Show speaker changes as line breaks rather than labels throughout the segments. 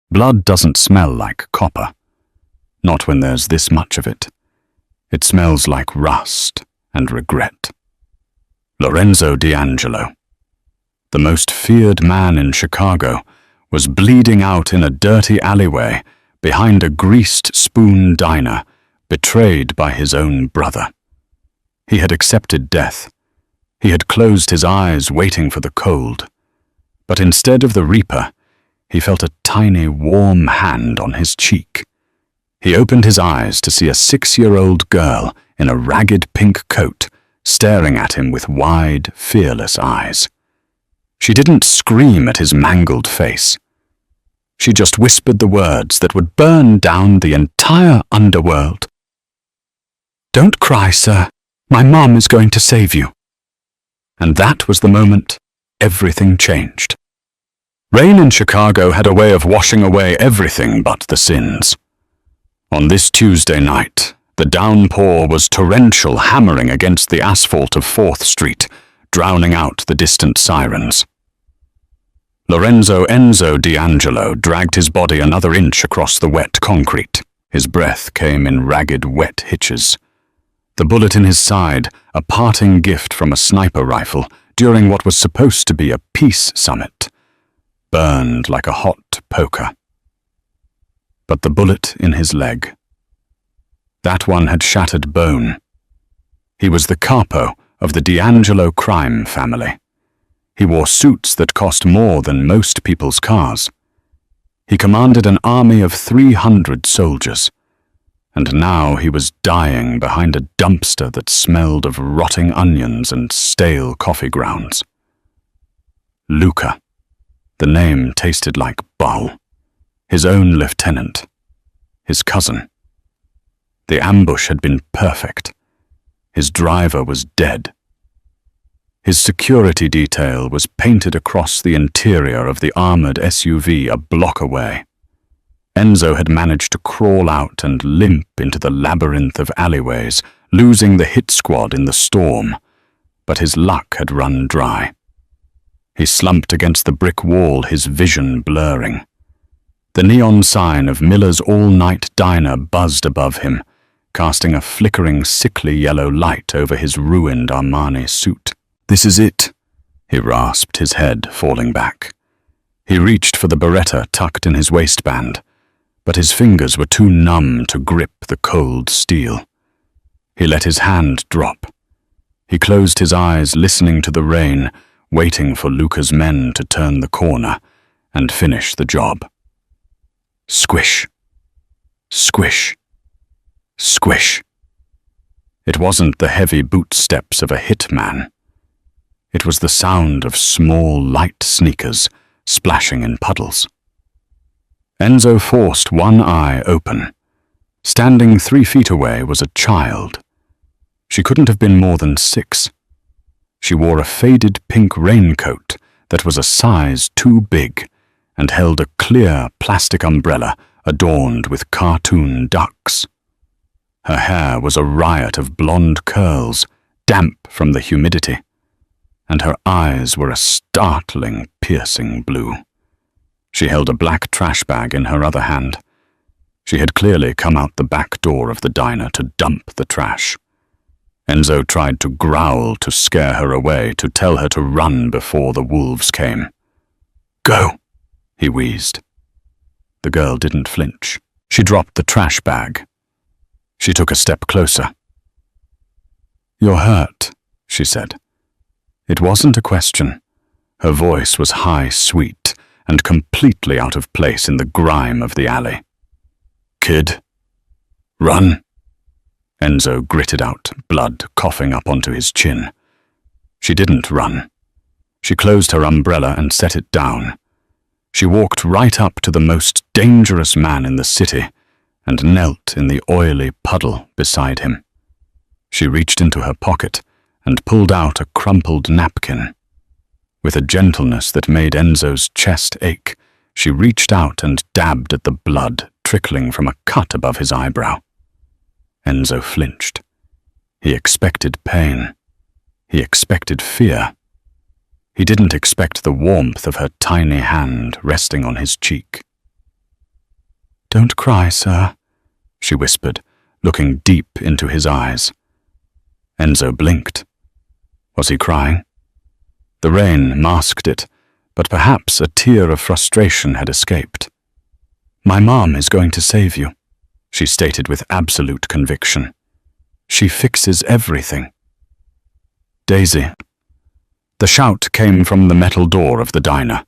Blood doesn't smell like copper. Not when there's this much of it. It smells like rust and regret. Lorenzo D'Angelo, the most feared man in Chicago, was bleeding out in a dirty alleyway behind a greased spoon diner, betrayed by his own brother. He had accepted death. He had closed his eyes waiting for the cold. But instead of the reaper, he felt a tiny warm hand on his cheek. He opened his eyes to see a 6-year-old girl in a ragged pink coat staring at him with wide, fearless eyes. She didn't scream at his mangled face. She just whispered the words that would burn down the entire underworld. "Don't cry, sir. My mom is going to save you." And that was the moment everything changed. Rain in Chicago had a way of washing away everything but the sins. On this Tuesday night, the downpour was torrential, hammering against the asphalt of 4th Street, drowning out the distant sirens. Lorenzo Enzo D'Angelo dragged his body another inch across the wet concrete. His breath came in ragged, wet hitches. The bullet in his side, a parting gift from a sniper rifle during what was supposed to be a peace summit, burned like a hot poker. But the bullet in his leg, that one had shattered bone. He was the capo of the D'Angelo crime family. He wore suits that cost more than most people's cars. He commanded an army of 300 soldiers, and now he was dying behind a dumpster that smelled of rotting onions and stale coffee grounds. Luca. The name tasted like Bull. His own lieutenant. His cousin. The ambush had been perfect. His driver was dead. His security detail was painted across the interior of the armored SUV a block away. Enzo had managed to crawl out and limp into the labyrinth of alleyways, losing the hit squad in the storm, but his luck had run dry. He slumped against the brick wall, his vision blurring. The neon sign of Miller's all-night diner buzzed above him, casting a flickering, sickly yellow light over his ruined Armani suit. "This is it," he rasped, his head falling back. He reached for the Beretta tucked in his waistband, but his fingers were too numb to grip the cold steel. He let his hand drop. He closed his eyes, listening to the rain, waiting for Luca's men to turn the corner and finish the job. Squish. Squish. Squish. It wasn't the heavy boot steps of a hitman. It was the sound of small, light sneakers splashing in puddles. Enzo forced one eye open. Standing 3 feet away was a child. She couldn't have been more than 6. She wore a faded pink raincoat that was a size too big and held a clear plastic umbrella adorned with cartoon ducks. Her hair was a riot of blonde curls, damp from the humidity, and her eyes were a startling, piercing blue. She held a black trash bag in her other hand. She had clearly come out the back door of the diner to dump the trash. Enzo tried to growl to scare her away, to tell her to run before the wolves came. "Go," he wheezed. The girl didn't flinch. She dropped the trash bag. She took a step closer. "You're hurt," she said. It wasn't a question. Her voice was high, sweet, and completely out of place in the grime of the alley. "Kid, run." Enzo gritted out, blood coughing up onto his chin. She didn't run. She closed her umbrella and set it down. She walked right up to the most dangerous man in the city and knelt in the oily puddle beside him. She reached into her pocket and pulled out a crumpled napkin. With a gentleness that made Enzo's chest ache, she reached out and dabbed at the blood trickling from a cut above his eyebrow. Enzo flinched. He expected pain. He expected fear. He didn't expect the warmth of her tiny hand resting on his cheek. "Don't cry, sir," she whispered, looking deep into his eyes. Enzo blinked. Was he crying? The rain masked it, but perhaps a tear of frustration had escaped. "My mom is going to save you," she stated with absolute conviction. "She fixes everything." "Daisy." The shout came from the metal door of the diner.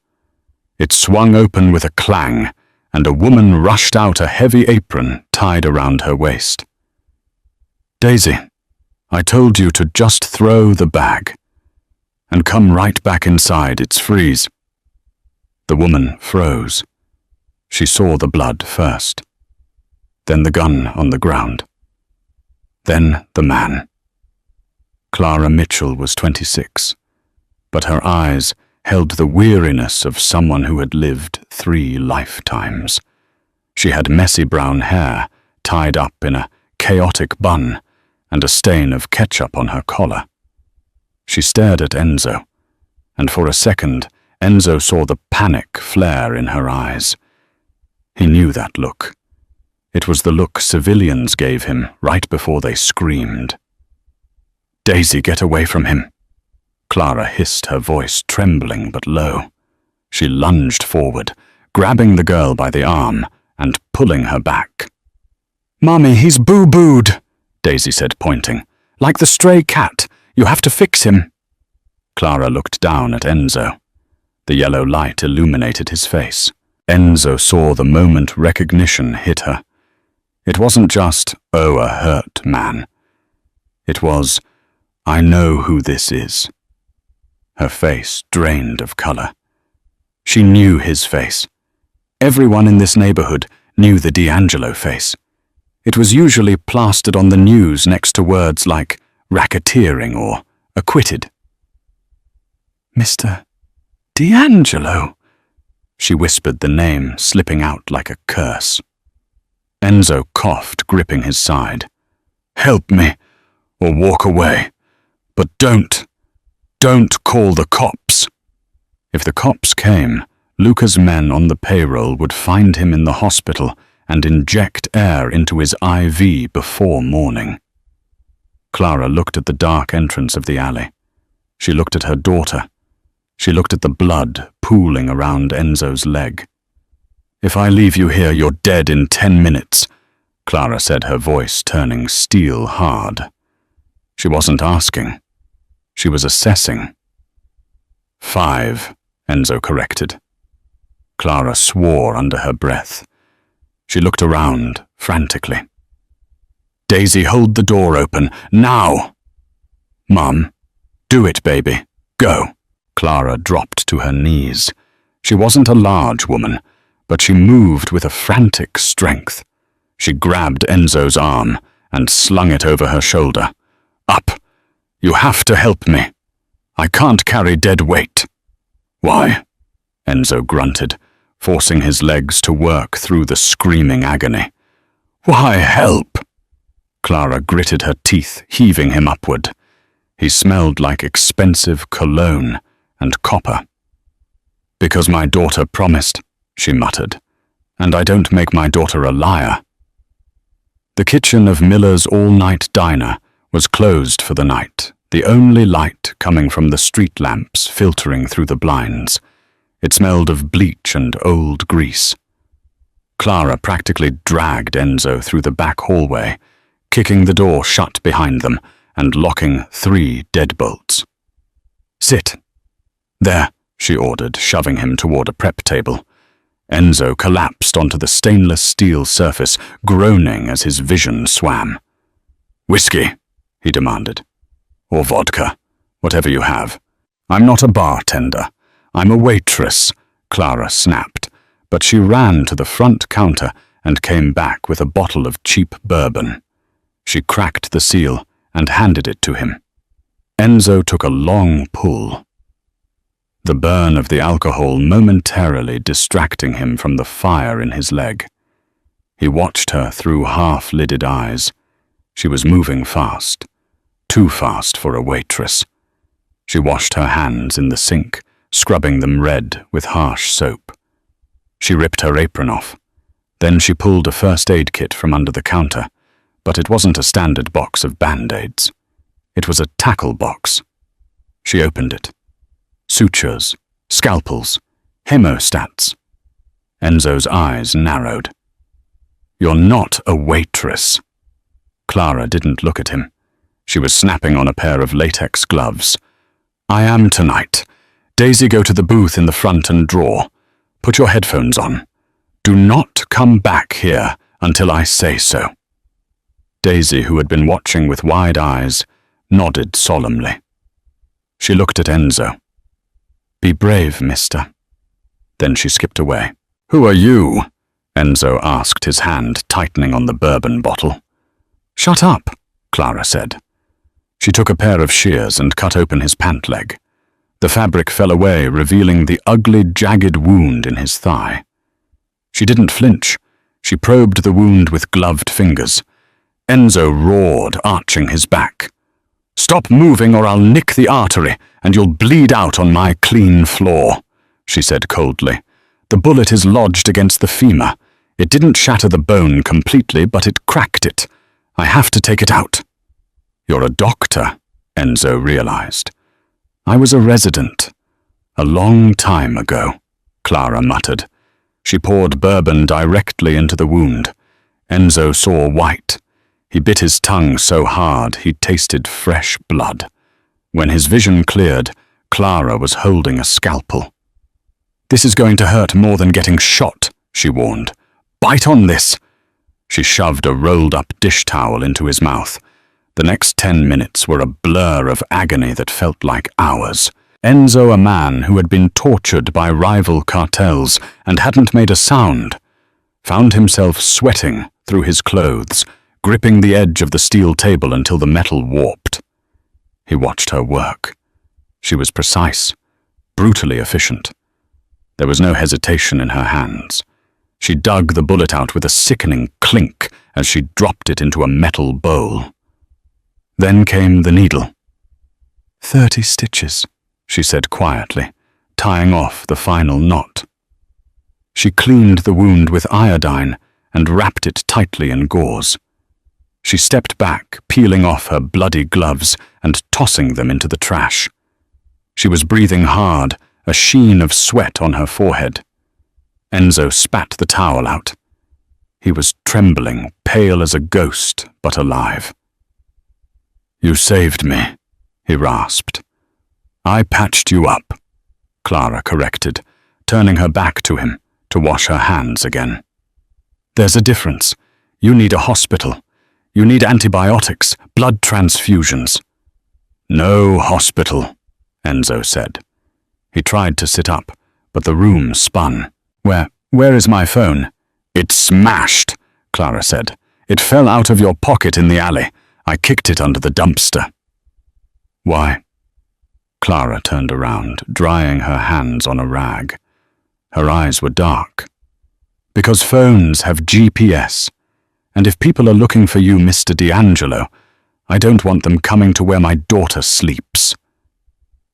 It swung open with a clang, and a woman rushed out, a heavy apron tied around her waist. "Daisy, I told you to just throw the bag. And come right back inside, it's freeze." The woman froze. She saw the blood first, then the gun on the ground, then the man. Clara Mitchell was 26, but her eyes held the weariness of someone who had lived 3 lifetimes. She had messy brown hair tied up in a chaotic bun and a stain of ketchup on her collar. She stared at Enzo, and for a second Enzo saw the panic flare in her eyes. He knew that look. It was the look civilians gave him right before they screamed. "Daisy, get away from him," Clara hissed, her voice trembling but low. She lunged forward, grabbing the girl by the arm and pulling her back. "Mommy, he's boo-booed," Daisy said, pointing. "Like the stray cat. You have to fix him." Clara looked down at Enzo. The yellow light illuminated his face. Enzo saw the moment recognition hit her. It wasn't just, "Oh, a hurt man." It was, "I know who this is." Her face drained of color. She knew his face. Everyone in this neighborhood knew the D'Angelo face. It was usually plastered on the news next to words like racketeering or acquitted. "Mr. D'Angelo," she whispered the name, slipping out like a curse. Enzo coughed, gripping his side. "Help me, or walk away. But don't call the cops." If the cops came, Luca's men on the payroll would find him in the hospital and inject air into his IV before morning. Clara looked at the dark entrance of the alley. She looked at her daughter. She looked at the blood pooling around Enzo's leg. "If I leave you here, you're dead in 10 minutes, Clara said, her voice turning steel hard. She wasn't asking. She was assessing. 5, Enzo corrected. Clara swore under her breath. She looked around, frantically. "Daisy, hold the door open, now!" "Mum, do it, baby. Go." Clara dropped to her knees. She wasn't a large woman, but she moved with a frantic strength. She grabbed Enzo's arm and slung it over her shoulder. "Up! You have to help me. I can't carry dead weight." "Why?" Enzo grunted, forcing his legs to work through the screaming agony. "Why help?" Clara gritted her teeth, heaving him upward. He smelled like expensive cologne and copper. "Because my daughter promised," she muttered, "and I don't make my daughter a liar." The kitchen of Miller's all-night diner was closed for the night, the only light coming from the street lamps filtering through the blinds. It smelled of bleach and old grease. Clara practically dragged Enzo through the back hallway, kicking the door shut behind them and locking 3 deadbolts. "Sit." "There," she ordered, shoving him toward a prep table. Enzo collapsed onto the stainless steel surface, groaning as his vision swam. "Whiskey," he demanded. "Or vodka, whatever you have." "I'm not a bartender. I'm a waitress," Clara snapped, but she ran to the front counter and came back with a bottle of cheap bourbon. She cracked the seal and handed it to him. Enzo took a long pull, the burn of the alcohol momentarily distracting him from the fire in his leg. He watched her through half-lidded eyes. She was moving fast, too fast for a waitress. She washed her hands in the sink, scrubbing them red with harsh soap. She ripped her apron off. Then she pulled a first aid kit from under the counter, but it wasn't a standard box of Band-Aids. It was a tackle box. She opened it. Sutures, scalpels, hemostats. Enzo's eyes narrowed. "You're not a waitress." Clara didn't look at him. She was snapping on a pair of latex gloves. "I am tonight. Daisy, go to the booth in the front and draw. Put your headphones on. Do not come back here until I say so." Daisy, who had been watching with wide eyes, nodded solemnly. She looked at Enzo. "Be brave, mister." Then she skipped away. "Who are you?" Enzo asked, his hand tightening on the bourbon bottle. "Shut up," Clara said. She took a pair of shears and cut open his pant leg. The fabric fell away, revealing the ugly, jagged wound in his thigh. She didn't flinch. She probed the wound with gloved fingers. Enzo roared, arching his back. "Stop moving or I'll nick the artery, and you'll bleed out on my clean floor," she said coldly. "The bullet is lodged against the femur. It didn't shatter the bone completely, but it cracked it. I have to take it out." "You're a doctor," Enzo realized. "I was a resident. A long time ago," Clara muttered. She poured bourbon directly into the wound. Enzo saw white. He bit his tongue so hard he tasted fresh blood. When his vision cleared, Clara was holding a scalpel. "This is going to hurt more than getting shot," she warned. "Bite on this." She shoved a rolled-up dish towel into his mouth. The next 10 minutes were a blur of agony that felt like hours. Enzo, a man who had been tortured by rival cartels and hadn't made a sound, found himself sweating through his clothes, gripping the edge of the steel table until the metal warped. He watched her work. She was precise, brutally efficient. There was no hesitation in her hands. She dug the bullet out with a sickening clink as she dropped it into a metal bowl. Then came the needle. 30 stitches, she said quietly, tying off the final knot. She cleaned the wound with iodine and wrapped it tightly in gauze. She stepped back, peeling off her bloody gloves and tossing them into the trash. She was breathing hard, a sheen of sweat on her forehead. Enzo spat the towel out. He was trembling, pale as a ghost, but alive. "You saved me," he rasped. "I patched you up," Clara corrected, turning her back to him to wash her hands again. "There's a difference. You need a hospital. You need antibiotics, blood transfusions." "No hospital," Enzo said. He tried to sit up, but the room spun. Where is my phone?" "It's smashed," Clara said. "It fell out of your pocket in the alley. I kicked it under the dumpster." "Why?" Clara turned around, drying her hands on a rag. Her eyes were dark. "Because phones have GPS, and if people are looking for you, Mr. D'Angelo, I don't want them coming to where my daughter sleeps."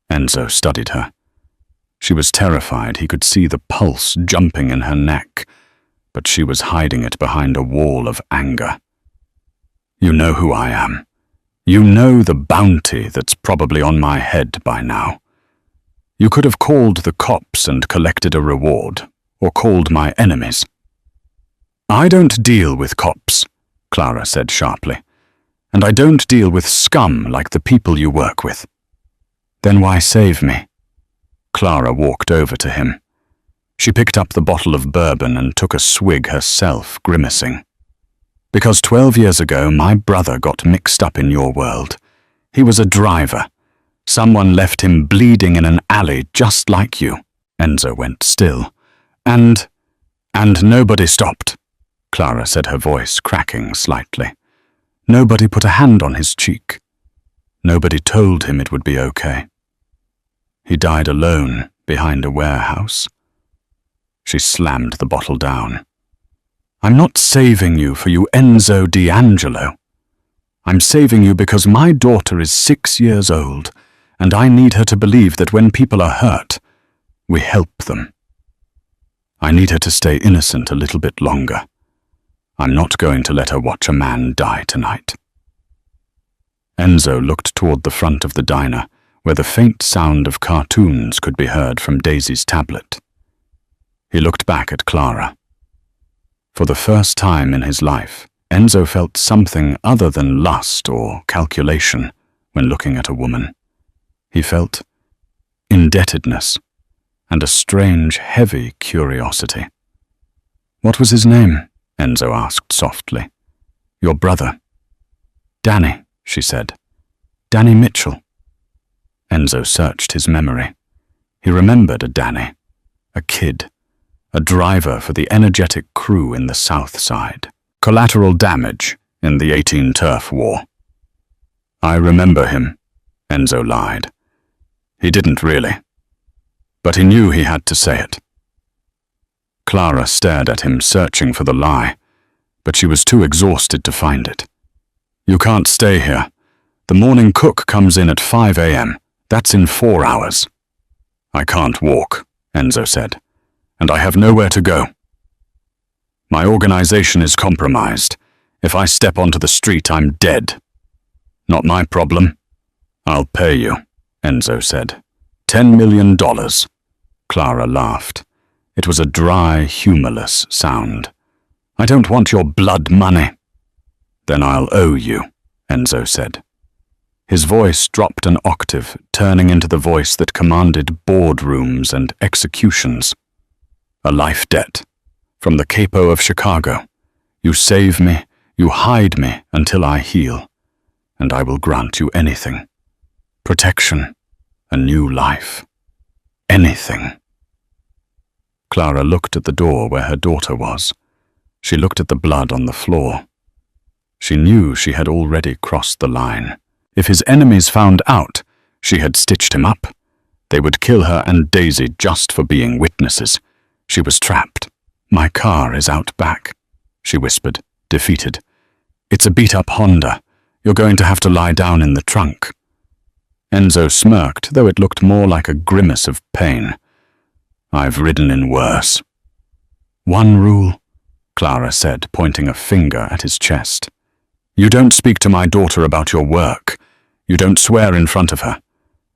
Enzo studied her. She was terrified. He could see the pulse jumping in her neck, but she was hiding it behind a wall of anger. "You know who I am. You know the bounty that's probably on my head by now. You could have called the cops and collected a reward, or called my enemies." "I don't deal with cops," Clara said sharply, "and I don't deal with scum like the people you work with." "Then why save me?" Clara walked over to him. She picked up the bottle of bourbon and took a swig herself, grimacing. "Because 12 years ago my brother got mixed up in your world. He was a driver. Someone left him bleeding in an alley just like you." Enzo went still. And nobody stopped," Clara said, her voice cracking slightly. "Nobody put a hand on his cheek. Nobody told him it would be okay. He died alone behind a warehouse." She slammed the bottle down. "I'm not saving you for you Enzo D'Angelo. I'm saving you because my daughter is 6 years old, and I need her to believe that when people are hurt, we help them. I need her to stay innocent a little bit longer." I'm not going to let her watch a man die tonight. Enzo looked toward the front of the diner, where the faint sound of cartoons could be heard from Daisy's tablet. He looked back at Clara. For the first time in his life, Enzo felt something other than lust or calculation when looking at a woman. He felt indebtedness and a strange, heavy curiosity. "What was his name?" Enzo asked softly. "Your brother." "Danny," she said. "Danny Mitchell." Enzo searched his memory. He remembered a Danny, a kid, a driver for the energetic crew in the South Side. Collateral damage in the 18 Turf War. "I remember him," Enzo lied. He didn't really, but he knew he had to say it. Clara stared at him, searching for the lie, but she was too exhausted to find it. "You can't stay here. The morning cook comes in at 5 a.m. That's in 4 hours." "I can't walk," Enzo said, "and I have nowhere to go. My organization is compromised. If I step onto the street, I'm dead." "Not my problem." "I'll pay you," Enzo said. $10 million. Clara laughed. It was a dry, humorless sound. "I don't want your blood money." "Then I'll owe you," Enzo said. His voice dropped an octave, turning into the voice that commanded boardrooms and executions. "A life debt. From the capo of Chicago. You save me, you hide me until I heal, and I will grant you anything. Protection, a new life. Anything." Clara looked at the door where her daughter was. She looked at the blood on the floor. She knew she had already crossed the line. If his enemies found out she had stitched him up, they would kill her and Daisy just for being witnesses. She was trapped. "My car is out back," she whispered, defeated. "It's a beat-up Honda. You're going to have to lie down in the trunk." Enzo smirked, though it looked more like a grimace of pain. "I've ridden in worse." "One rule," Clara said, pointing a finger at his chest. "You don't speak to my daughter about your work. You don't swear in front of her.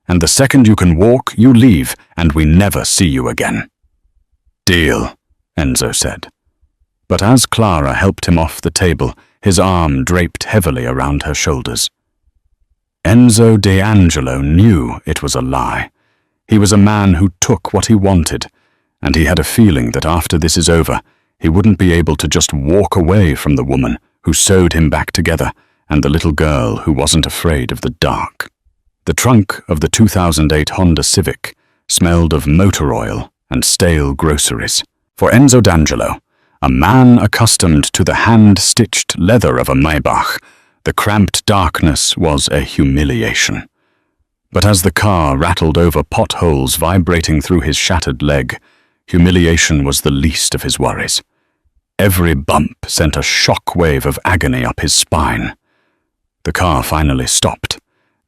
And the second you can walk, you leave, and we never see you again." "Deal," Enzo said. But as Clara helped him off the table, his arm draped heavily around her shoulders. Enzo D'Angelo knew it was a lie. He was a man who took what he wanted, and he had a feeling that after this is over, he wouldn't be able to just walk away from the woman who sewed him back together and the little girl who wasn't afraid of the dark. The trunk of the 2008 Honda Civic smelled of motor oil and stale groceries. For Enzo D'Angelo, a man accustomed to the hand-stitched leather of a Maybach, the cramped darkness was a humiliation. But as the car rattled over potholes vibrating through his shattered leg, humiliation was the least of his worries. Every bump sent a shock wave of agony up his spine. The car finally stopped.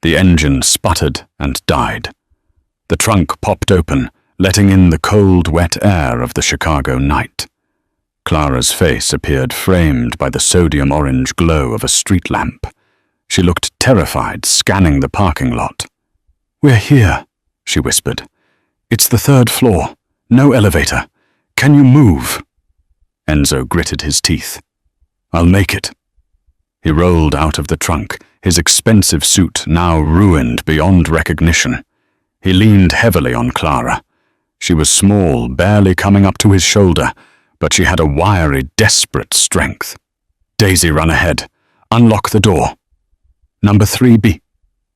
The engine sputtered and died. The trunk popped open, letting in the cold, wet air of the Chicago night. Clara's face appeared framed by the sodium-orange glow of a street lamp. She looked terrified, scanning the parking lot. "We're here," she whispered. "It's the 3rd floor. No elevator. Can you move?" Enzo gritted his teeth. "I'll make it." He rolled out of the trunk, his expensive suit now ruined beyond recognition. He leaned heavily on Clara. She was small, barely coming up to his shoulder, but she had a wiry, desperate strength. "Daisy, run ahead. Unlock the door." "Number 3B,"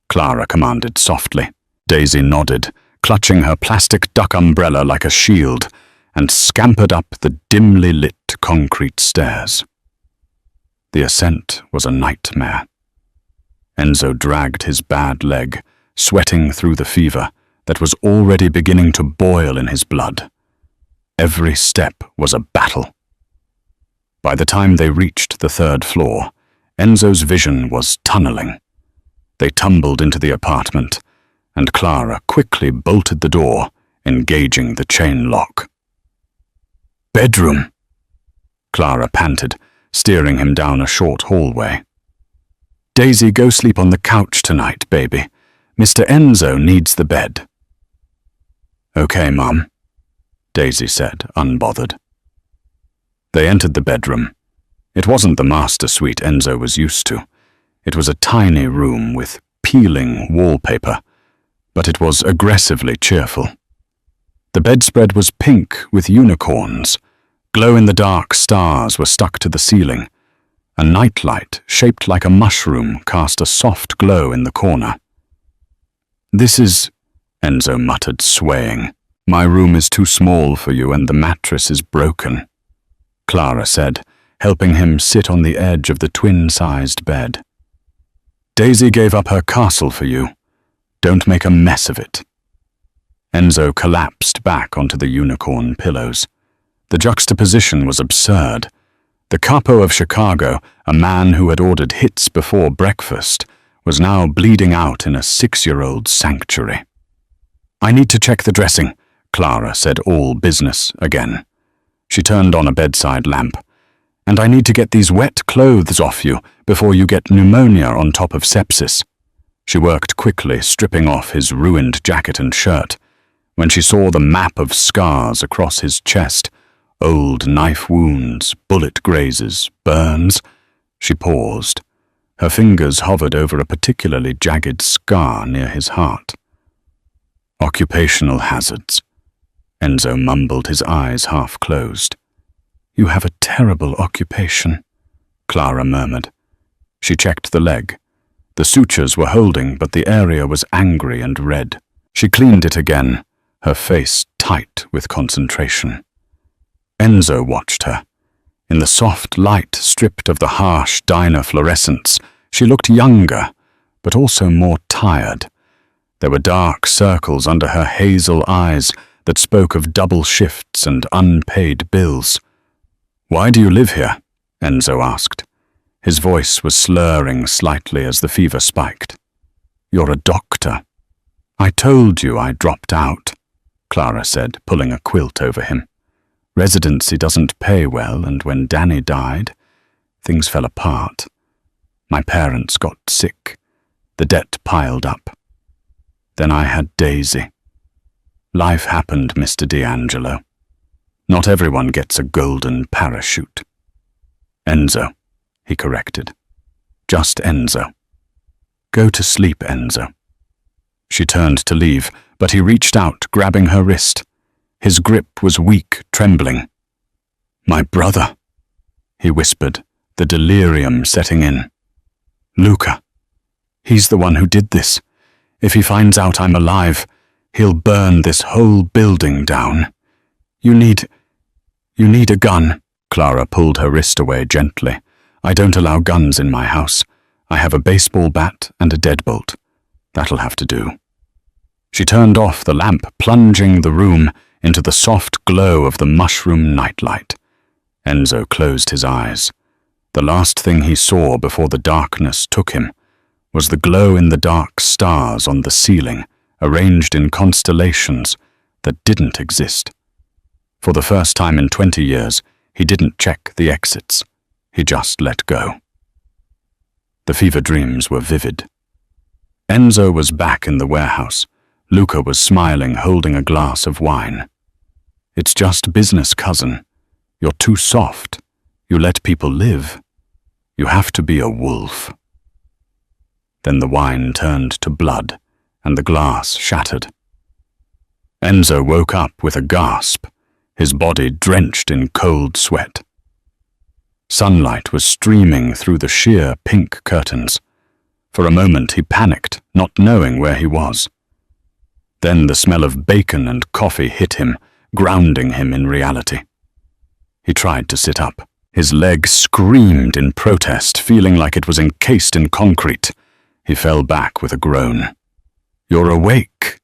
Clara commanded softly. Daisy nodded, clutching her plastic duck umbrella like a shield, and scampered up the dimly lit concrete stairs. The ascent was a nightmare. Enzo dragged his bad leg, sweating through the fever that was already beginning to boil in his blood. Every step was a battle. By the time they reached the 3rd floor, Enzo's vision was tunneling. They tumbled into the apartment, and Clara quickly bolted the door, engaging the chain lock. "Bedroom," Clara panted, steering him down a short hallway. "Daisy, go sleep on the couch tonight, baby. Mr. Enzo needs the bed." "Okay, Mum," Daisy said, unbothered. They entered the bedroom. It wasn't the master suite Enzo was used to. It was a tiny room with peeling wallpaper, but it was aggressively cheerful. The bedspread was pink with unicorns. Glow-in-the-dark stars were stuck to the ceiling. A nightlight, shaped like a mushroom, cast a soft glow in the corner. "This is," Enzo muttered, swaying. "My room is too small for you and the mattress is broken," Clara said, helping him sit on the edge of the twin-sized bed. "Daisy gave up her castle for you. Don't make a mess of it." Enzo collapsed back onto the unicorn pillows. The juxtaposition was absurd. The capo of Chicago, a man who had ordered hits before breakfast, was now bleeding out in a 6-year-old sanctuary. "I need to check the dressing," Clara said, all business again. She turned on a bedside lamp. "And I need to get these wet clothes off you before you get pneumonia on top of sepsis." She worked quickly, stripping off his ruined jacket and shirt. When she saw the map of scars across his chest, old knife wounds, bullet grazes, burns, she paused. Her fingers hovered over a particularly jagged scar near his heart. "Occupational hazards," Enzo mumbled, his eyes half closed. "You have a terrible occupation," Clara murmured. She checked the leg. The sutures were holding, but the area was angry and red. She cleaned it again, her face tight with concentration. Enzo watched her. In the soft light stripped of the harsh diner fluorescence, she looked younger, but also more tired. There were dark circles under her hazel eyes that spoke of double shifts and unpaid bills. "Why do you live here?" Enzo asked. His voice was slurring slightly as the fever spiked. "You're a doctor." "I told you I dropped out," Clara said, pulling a quilt over him. "Residency doesn't pay well, and when Danny died, things fell apart. My parents got sick. The debt piled up. Then I had Daisy. Life happened, Mr. D'Angelo. Not everyone gets a golden parachute." "Enzo," he corrected. "Just Enzo." "Go to sleep, Enzo." She turned to leave, but he reached out, grabbing her wrist. His grip was weak, trembling. "My brother," he whispered, the delirium setting in. "Luca. He's the one who did this. If he finds out I'm alive, he'll burn this whole building down. You need a gun." Clara pulled her wrist away gently. "I don't allow guns in my house. I have a baseball bat and a deadbolt. That'll have to do." She turned off the lamp, plunging the room into the soft glow of the mushroom nightlight. Enzo closed his eyes. The last thing he saw before the darkness took him was the glow-in-the-dark stars on the ceiling, arranged in constellations that didn't exist. For the first time in 20 years, he didn't check the exits. He just let go. The fever dreams were vivid. Enzo was back in the warehouse. Luca was smiling, holding a glass of wine. "It's just business, cousin. You're too soft. You let people live. You have to be a wolf." Then the wine turned to blood, and the glass shattered. Enzo woke up with a gasp, his body drenched in cold sweat. Sunlight was streaming through the sheer pink curtains. For a moment he panicked, not knowing where he was. Then the smell of bacon and coffee hit him, grounding him in reality. He tried to sit up. His leg screamed in protest, feeling like it was encased in concrete. He fell back with a groan. "You're awake."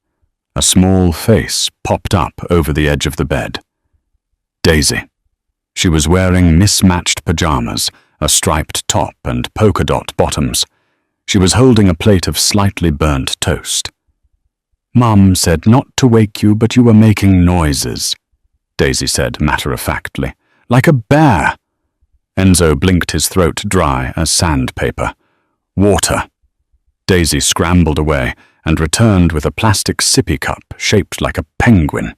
A small face popped up over the edge of the bed. Daisy. She was wearing mismatched pajamas, a striped top and polka dot bottoms. She was holding a plate of slightly burnt toast. "Mum said not to wake you, but you were making noises," Daisy said matter-of-factly. "Like a bear." Enzo blinked, his throat dry as sandpaper. Water. Daisy scrambled away and returned with a plastic sippy cup shaped like a penguin.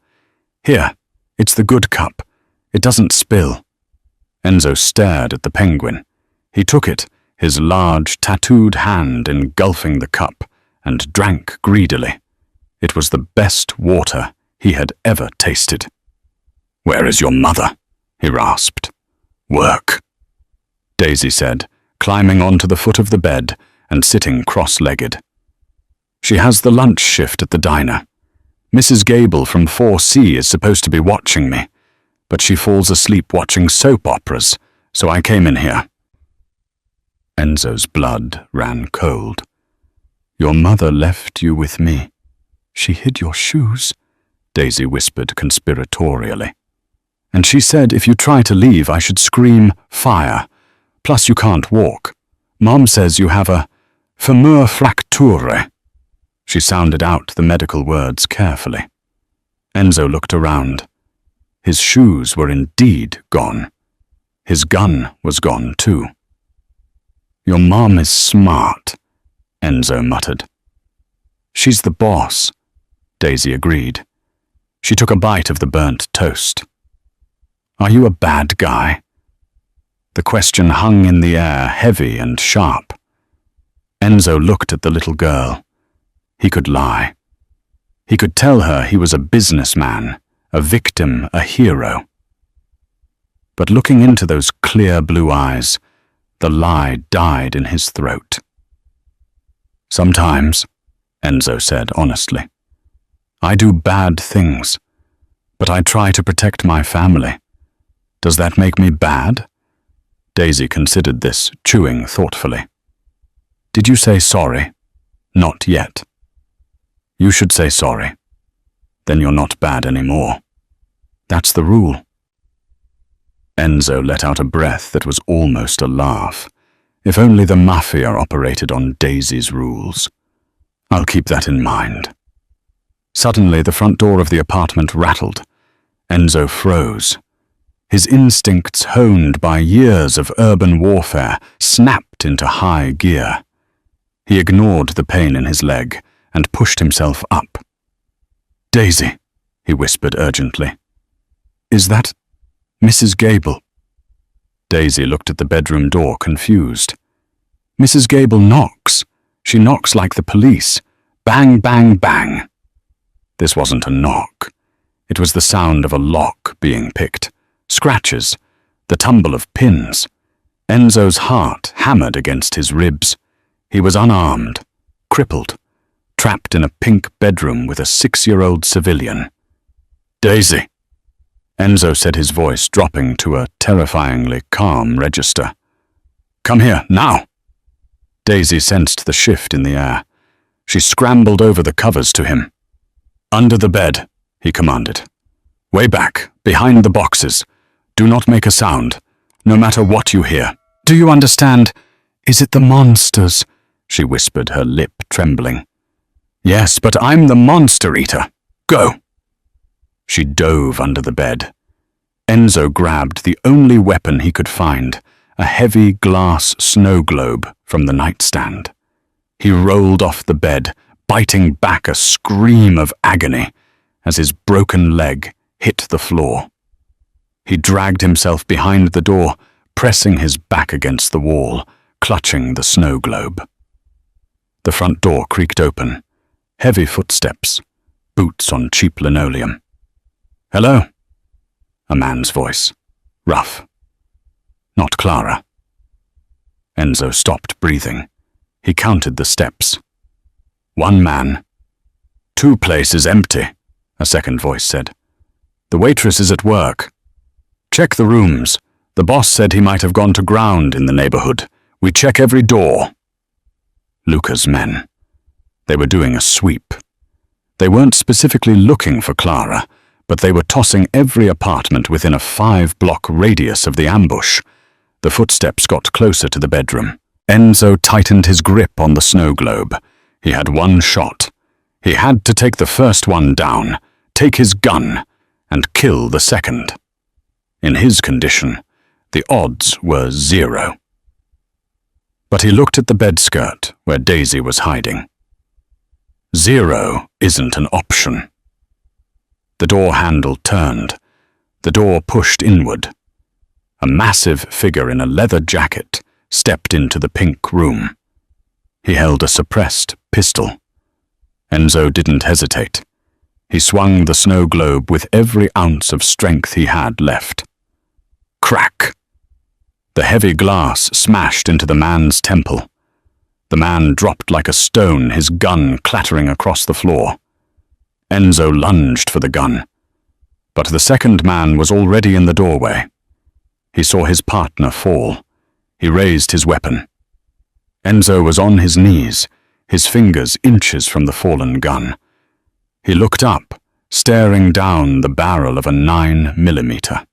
Here, it's the good cup. It doesn't spill. Enzo stared at the penguin. He took it, his large, tattooed hand engulfing the cup, and drank greedily. It was the best water he had ever tasted. "Where is your mother?" he rasped. "Work," Daisy said, climbing onto the foot of the bed and sitting cross-legged. "She has the lunch shift at the diner. Mrs. Gable from 4C is supposed to be watching me, but she falls asleep watching soap operas, so I came in here." Enzo's blood ran cold. "Your mother left you with me. She hid your shoes," Daisy whispered conspiratorially. "And she said if you try to leave, I should scream, 'Fire!' Plus you can't walk. Mom says you have a femur fracture." She sounded out the medical words carefully. Enzo looked around. His shoes were indeed gone. His gun was gone too. "Your mom is smart," Enzo muttered. "She's the boss," Daisy agreed. She took a bite of the burnt toast. "Are you a bad guy?" The question hung in the air, heavy and sharp. Enzo looked at the little girl. He could lie. He could tell her he was a businessman, a victim, a hero. But looking into those clear blue eyes, the lie died in his throat. "Sometimes," Enzo said honestly, "I do bad things, but I try to protect my family. Does that make me bad?" Daisy considered this, chewing thoughtfully. "Did you say sorry?" "Not yet." "You should say sorry. Then you're not bad anymore. That's the rule." Enzo let out a breath that was almost a laugh. If only the Mafia operated on Daisy's rules. "I'll keep that in mind." Suddenly, the front door of the apartment rattled. Enzo froze. His instincts, honed by years of urban warfare, snapped into high gear. He ignored the pain in his leg and pushed himself up. "Daisy," he whispered urgently. "Is that Mrs. Gable?" Daisy looked at the bedroom door, confused. "Mrs. Gable knocks. She knocks like the police. Bang, bang, bang." This wasn't a knock. It was the sound of a lock being picked. Scratches, the tumble of pins. Enzo's heart hammered against his ribs. He was unarmed, crippled, trapped in a pink bedroom with a 6-year-old civilian. "Daisy," Enzo said, his voice dropping to a terrifyingly calm register. "Come here, now." Daisy sensed the shift in the air. She scrambled over the covers to him. "Under the bed," he commanded. "Way back, behind the boxes. Do not make a sound, no matter what you hear." "Do you understand? Is it the monsters?" she whispered, her lip trembling. "Yes, but I'm the monster eater. Go." She dove under the bed. Enzo grabbed the only weapon he could find, a heavy glass snow globe from the nightstand. He rolled off the bed, biting back a scream of agony as his broken leg hit the floor. He dragged himself behind the door, pressing his back against the wall, clutching the snow globe. The front door creaked open. Heavy footsteps, boots on cheap linoleum. "Hello?" A man's voice, rough. Not Clara. Enzo stopped breathing. He counted the steps. 1 man. 2 places empty, a second voice said. "The waitress is at work. Check the rooms. The boss said he might have gone to ground in the neighborhood. We check every door." Luca's men. They were doing a sweep. They weren't specifically looking for Clara, but they were tossing every apartment within a 5-block radius of the ambush. The footsteps got closer to the bedroom. Enzo tightened his grip on the snow globe. He had 1 shot. He had to take the first one down, take his gun, and kill the second. In his condition, The odds were 0. But he looked at the bedskirt where Daisy was hiding. 0 isn't an option. The door handle turned. The door pushed inward. A massive figure in a leather jacket stepped into the pink room. He held a suppressed pistol. Enzo didn't hesitate. He swung the snow globe with every ounce of strength he had left. Crack! The heavy glass smashed into the man's temple. The man dropped like a stone, his gun clattering across the floor. Enzo lunged for the gun. But the second man was already in the doorway. He saw his partner fall. He raised his weapon. Enzo was on his knees, his fingers inches from the fallen gun. He looked up, staring down the barrel of a 9mm.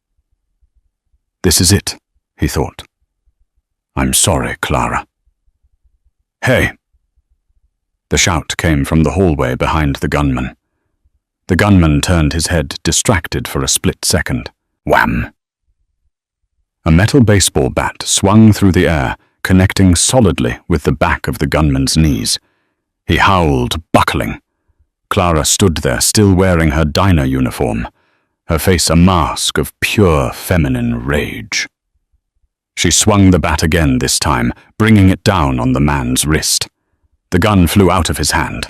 This is it, he thought. I'm sorry, Clara. Hey! The shout came from the hallway behind the gunman. The gunman turned his head, distracted for a split second. Wham! A metal baseball bat swung through the air, connecting solidly with the back of the gunman's knees. He howled, buckling. Clara stood there, still wearing her diner uniform, her face a mask of pure feminine rage. She swung the bat again this time, bringing it down on the man's wrist. The gun flew out of his hand.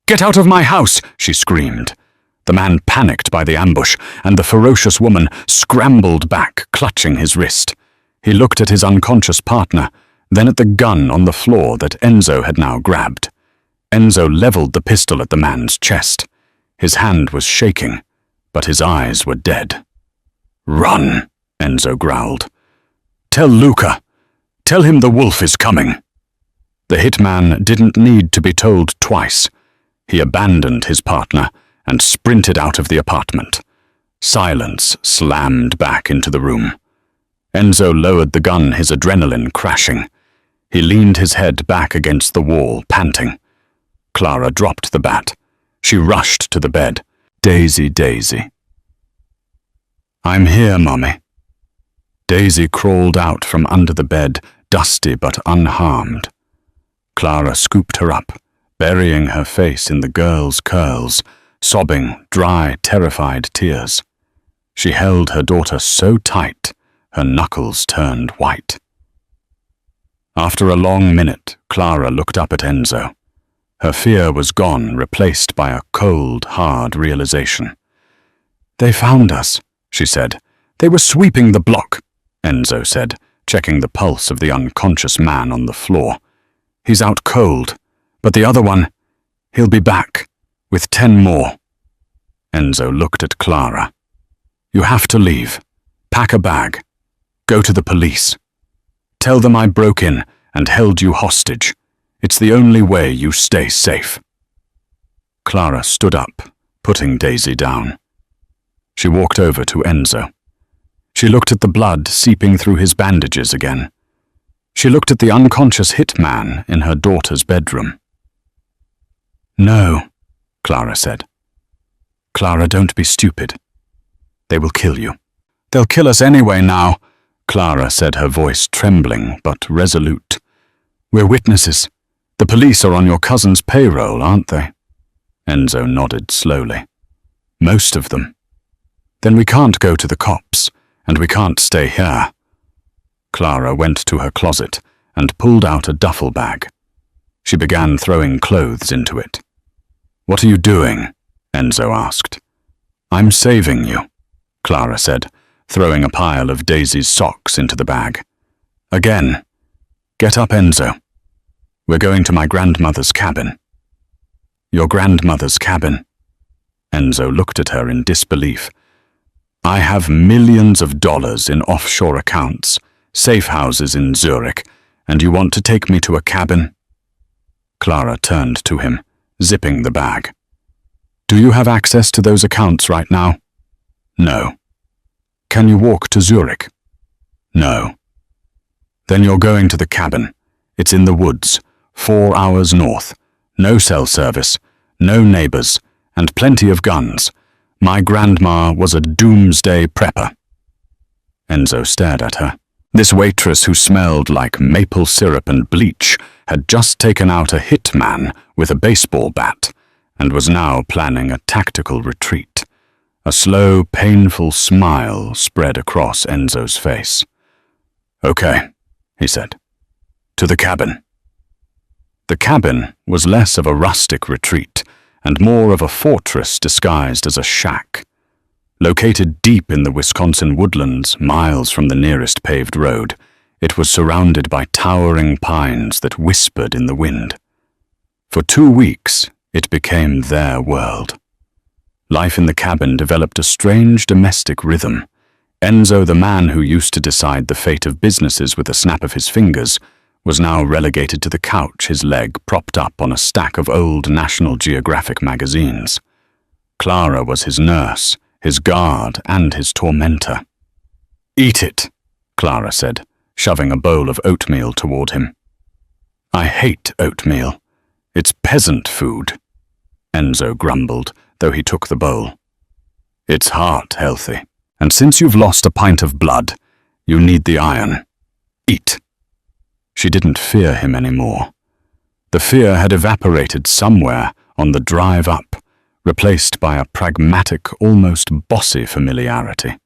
"Get out of my house!" she screamed. The man panicked by the ambush, and the ferocious woman scrambled back, clutching his wrist. He looked at his unconscious partner, then at the gun on the floor that Enzo had now grabbed. Enzo leveled the pistol at the man's chest. His hand was shaking, but his eyes were dead. "Run," Enzo growled. "Tell Luca. Tell him the wolf is coming." The hitman didn't need to be told twice. He abandoned his partner and sprinted out of the apartment. Silence slammed back into the room. Enzo lowered the gun, his adrenaline crashing. He leaned his head back against the wall, panting. Clara dropped the bat. She rushed to the bed. "Daisy, Daisy." "I'm here, Mommy." Daisy crawled out from under the bed, dusty but unharmed. Clara scooped her up, burying her face in the girl's curls, sobbing dry, terrified tears. She held her daughter so tight, her knuckles turned white. After a long minute, Clara looked up at Enzo. Her fear was gone, replaced by a cold, hard realization. "They found us," she said. "They were sweeping the block," Enzo said, checking the pulse of the unconscious man on the floor. "He's out cold, but the other one, he'll be back, with 10 more. Enzo looked at Clara. "You have to leave. Pack a bag. Go to the police. Tell them I broke in and held you hostage. It's the only way you stay safe." Clara stood up, putting Daisy down. She walked over to Enzo. She looked at the blood seeping through his bandages again. She looked at the unconscious hitman in her daughter's bedroom. "No," Clara said. "Clara, don't be stupid. They will kill you." "They'll kill us anyway now," Clara said, her voice trembling but resolute. "We're witnesses. The police are on your cousin's payroll, aren't they?" Enzo nodded slowly. "Most of them." "Then we can't go to the cops, and we can't stay here." Clara went to her closet and pulled out a duffel bag. She began throwing clothes into it. "What are you doing?" Enzo asked. "I'm saving you," Clara said, throwing a pile of Daisy's socks into the bag. "Again. Get up, Enzo. We're going to my grandmother's cabin." "Your grandmother's cabin?" Enzo looked at her in disbelief. "I have millions of dollars in offshore accounts, safe houses in Zurich, and you want to take me to a cabin?" Clara turned to him, zipping the bag. "Do you have access to those accounts right now?" "No." "Can you walk to Zurich?" "No." "Then you're going to the cabin. It's in the woods, 4 hours north. No cell service, no neighbors, and plenty of guns. My grandma was a doomsday prepper." Enzo stared at her. This waitress who smelled like maple syrup and bleach had just taken out a hitman with a baseball bat and was now planning a tactical retreat. A slow, painful smile spread across Enzo's face. "Okay," he said. "To the cabin." The cabin was less of a rustic retreat and more of a fortress disguised as a shack. Located deep in the Wisconsin woodlands, miles from the nearest paved road, it was surrounded by towering pines that whispered in the wind. For 2 weeks, it became their world. Life in the cabin developed a strange domestic rhythm. Enzo, the man who used to decide the fate of businesses with a snap of his fingers, was now relegated to the couch, his leg propped up on a stack of old National Geographic magazines. Clara was his nurse, his guard, and his tormentor. "Eat it," Clara said, shoving a bowl of oatmeal toward him. "I hate oatmeal. It's peasant food," Enzo grumbled, though he took the bowl. "It's heart healthy, and since you've lost a pint of blood, you need the iron. Eat." She didn't fear him anymore. The fear had evaporated somewhere on the drive up, replaced by a pragmatic, almost bossy familiarity.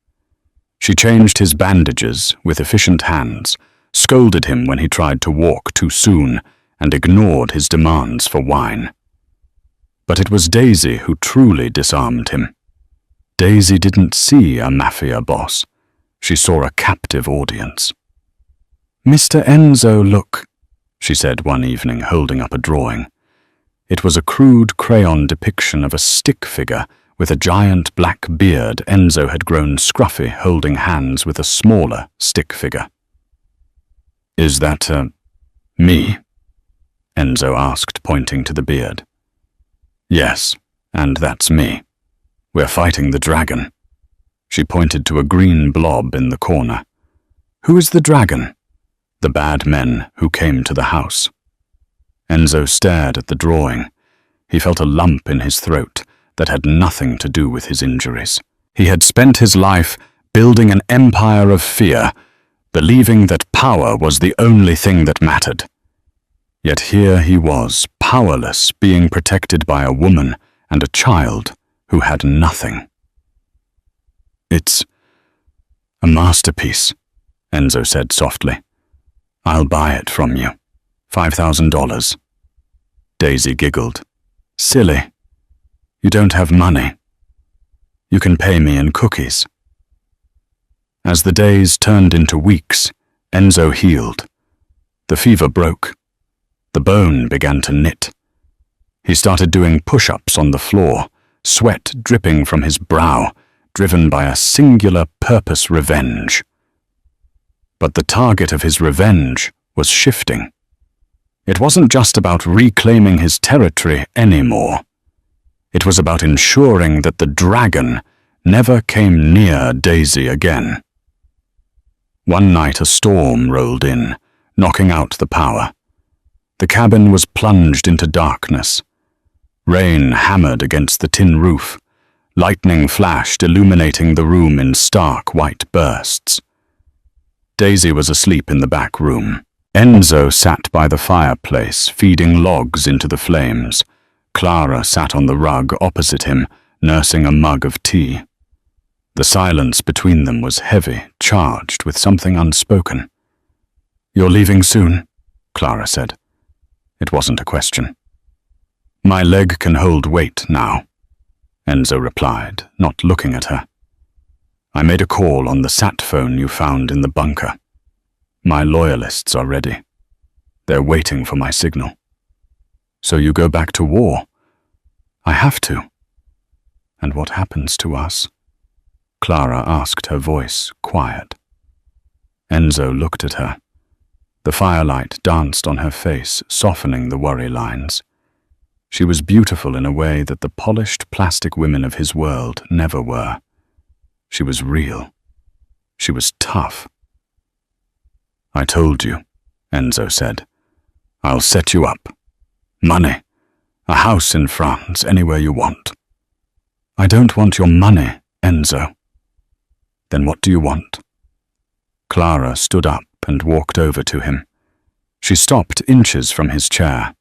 She changed his bandages with efficient hands, scolded him when he tried to walk too soon, and ignored his demands for wine. But it was Daisy who truly disarmed him. Daisy didn't see a Mafia boss. She saw a captive audience. "Mr. Enzo, look," she said one evening, holding up a drawing. It was a crude crayon depiction of a stick figure with a giant black beard. Enzo had grown scruffy, holding hands with a smaller stick figure. "Is that, me?" Enzo asked, pointing to the beard. "Yes, and that's me. We're fighting the dragon." She pointed to a green blob in the corner. "Who is the dragon?" "The bad men who came to the house." Enzo stared at the drawing. He felt a lump in his throat that had nothing to do with his injuries. He had spent his life building an empire of fear, believing that power was the only thing that mattered. Yet here he was, powerless, being protected by a woman and a child who had nothing. "It's a masterpiece," Enzo said softly. "I'll buy it from you. $5,000. Daisy giggled. "Silly. You don't have money. You can pay me in cookies." As the days turned into weeks, Enzo healed. The fever broke. The bone began to knit. He started doing push-ups on the floor, sweat dripping from his brow, driven by a singular purpose: revenge. But the target of his revenge was shifting. It wasn't just about reclaiming his territory anymore. It was about ensuring that the dragon never came near Daisy again. One night a storm rolled in, knocking out the power. The cabin was plunged into darkness. Rain hammered against the tin roof. Lightning flashed, illuminating the room in stark white bursts. Daisy was asleep in the back room. Enzo sat by the fireplace, feeding logs into the flames. Clara sat on the rug opposite him, nursing a mug of tea. The silence between them was heavy, charged with something unspoken. "You're leaving soon?" Clara said. It wasn't a question. "My leg can hold weight now," Enzo replied, not looking at her. "I made a call on the sat phone you found in the bunker. My loyalists are ready. They're waiting for my signal." "So you go back to war?" "I have to." "And what happens to us?" Clara asked, her voice quiet. Enzo looked at her. The firelight danced on her face, softening the worry lines. She was beautiful in a way that the polished plastic women of his world never were. She was real. She was tough. "I told you," Enzo said. "I'll set you up. Money. A house in France, anywhere you want." "I don't want your money, Enzo." "Then what do you want?" Clara stood up and walked over to him. She stopped inches from his chair.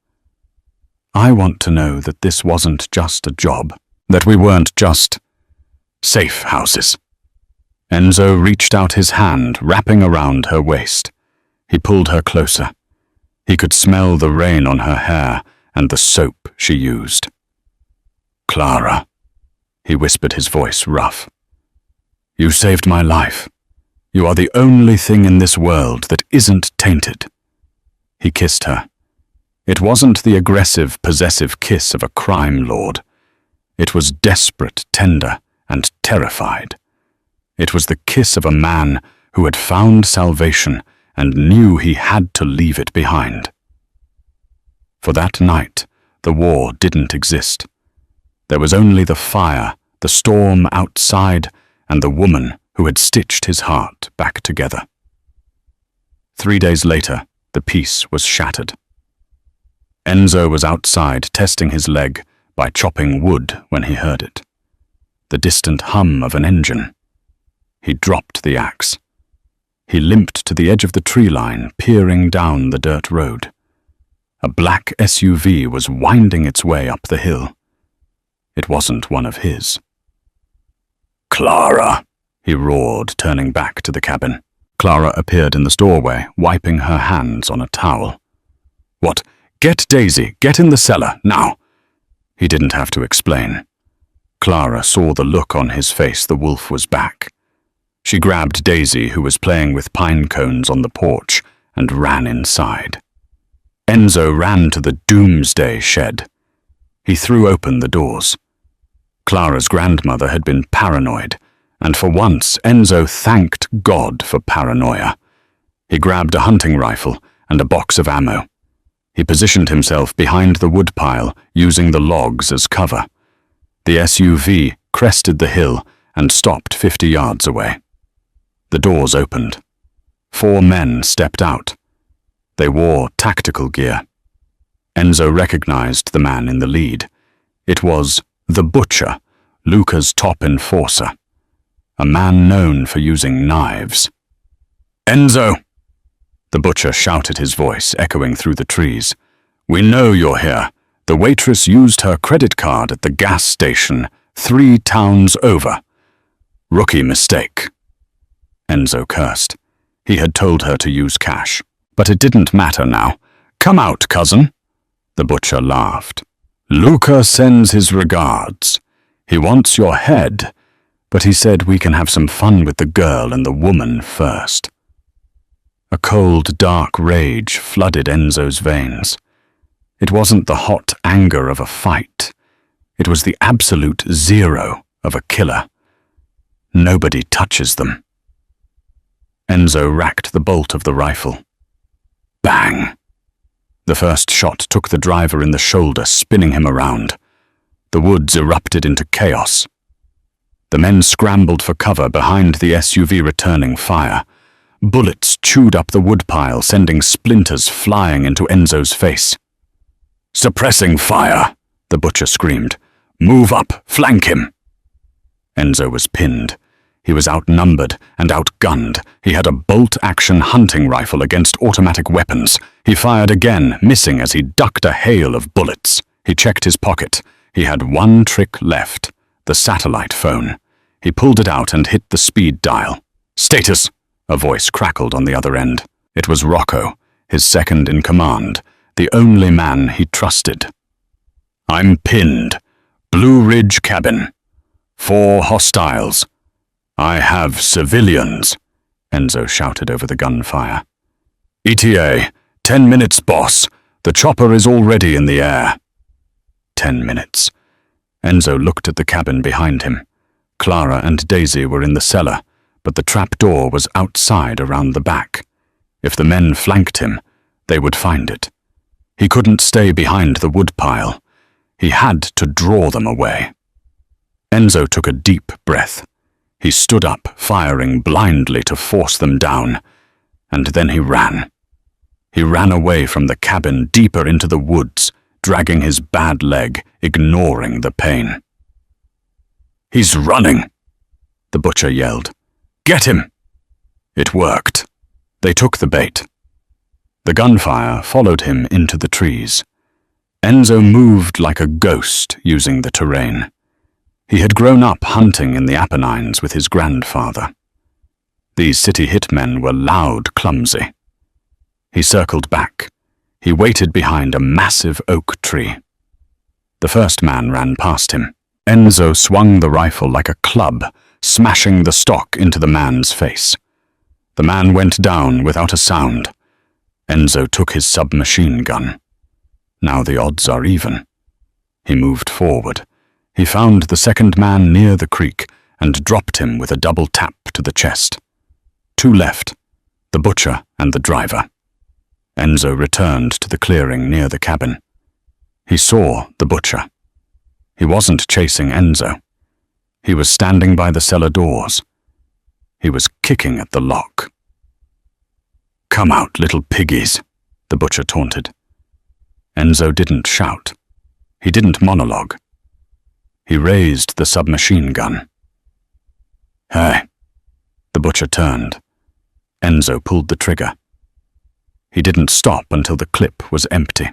I want to know that this wasn't just a job, that we weren't just safe houses. Enzo reached out his hand, wrapping around her waist. He pulled her closer. He could smell the rain on her hair and the soap she used. Clara, he whispered, his voice rough. You saved my life. You are the only thing in this world that isn't tainted. He kissed her. It wasn't the aggressive, possessive kiss of a crime lord. It was desperate, tender, and terrified. It was the kiss of a man who had found salvation and knew he had to leave it behind. For that night, the war didn't exist. There was only the fire, the storm outside, and the woman who had stitched his heart back together. 3 days later, the peace was shattered. Enzo was outside testing his leg by chopping wood when he heard it. The distant hum of an engine. He dropped the axe. He limped to the edge of the tree line, peering down the dirt road. A black SUV was winding its way up the hill. It wasn't one of his. Clara, he roared, turning back to the cabin. Clara appeared in the doorway, wiping her hands on a towel. What? Get Daisy, get in the cellar, now. He didn't have to explain. Clara saw the look on his face. The wolf was back. She grabbed Daisy, who was playing with pine cones on the porch, and ran inside. Enzo ran to the doomsday shed. He threw open the doors. Clara's grandmother had been paranoid, and for once Enzo thanked God for paranoia. He grabbed a hunting rifle and a box of ammo. He positioned himself behind the woodpile, using the logs as cover. The SUV crested the hill and stopped 50 yards away. The doors opened. 4 men stepped out. They wore tactical gear. Enzo recognized the man in the lead. It was the Butcher, Luca's top enforcer, a man known for using knives. Enzo! The Butcher shouted, his voice echoing through the trees. We know you're here. The waitress used her credit card at the gas station 3 towns over. Rookie mistake. Enzo cursed. He had told her to use cash. But it didn't matter now. Come out, cousin. The Butcher laughed. Luca sends his regards. He wants your head, but he said we can have some fun with the girl and the woman first. A cold, dark rage flooded Enzo's veins. It wasn't the hot anger of a fight. It was the absolute zero of a killer. Nobody touches them. Enzo racked the bolt of the rifle. Bang! The first shot took the driver in the shoulder, spinning him around. The woods erupted into chaos. The men scrambled for cover behind the SUV, returning fire. Bullets chewed up the woodpile, sending splinters flying into Enzo's face. Suppressing fire, the Butcher screamed. Move up, flank him. Enzo was pinned. He was outnumbered and outgunned. He had a bolt-action hunting rifle against automatic weapons. He fired again, missing as he ducked a hail of bullets. He checked his pocket. He had one trick left, the satellite phone. He pulled it out and hit the speed dial. Status, a voice crackled on the other end. It was Rocco, his second in command, the only man he trusted. I'm pinned. Blue Ridge cabin. 4 hostiles. I have civilians, Enzo shouted over the gunfire. ETA, 10 minutes, boss. The chopper is already in the air. 10 minutes. Enzo looked at the cabin behind him. Clara and Daisy were in the cellar, but the trap door was outside around the back. If the men flanked him, they would find it. He couldn't stay behind the woodpile. He had to draw them away. Enzo took a deep breath. He stood up, firing blindly to force them down, and then he ran. He ran away from the cabin, deeper into the woods, dragging his bad leg, ignoring the pain. He's running, the Butcher yelled. Get him! It worked. They took the bait. The gunfire followed him into the trees. Enzo moved like a ghost using the terrain. He had grown up hunting in the Apennines with his grandfather. These city hitmen were loud, clumsy. He circled back. He waited behind a massive oak tree. The first man ran past him. Enzo swung the rifle like a club, smashing the stock into the man's face. The man went down without a sound. Enzo took his submachine gun. Now the odds are even. He moved forward. He found the second man near the creek and dropped him with a double tap to the chest. Two left, the butcher and the driver. Enzo returned to the clearing near the cabin. He saw the butcher. He wasn't chasing Enzo. He was standing by the cellar doors. He was kicking at the lock. "Come out, little piggies," the butcher taunted. Enzo didn't shout. He didn't monologue. He raised the submachine gun. "Hey." The butcher turned. Enzo pulled the trigger. He didn't stop until the clip was empty.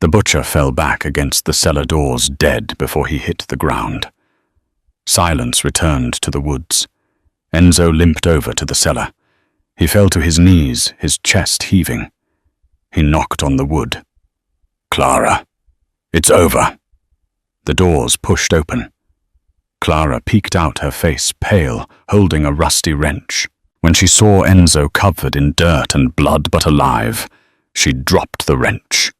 The butcher fell back against the cellar doors dead before he hit the ground. Silence returned to the woods. Enzo limped over to the cellar. He fell to his knees, his chest heaving. He knocked on the wood. "Clara, it's over." The doors pushed open. Clara peeked out, her face pale, holding a rusty wrench. When she saw Enzo covered in dirt and blood but alive, she dropped the wrench.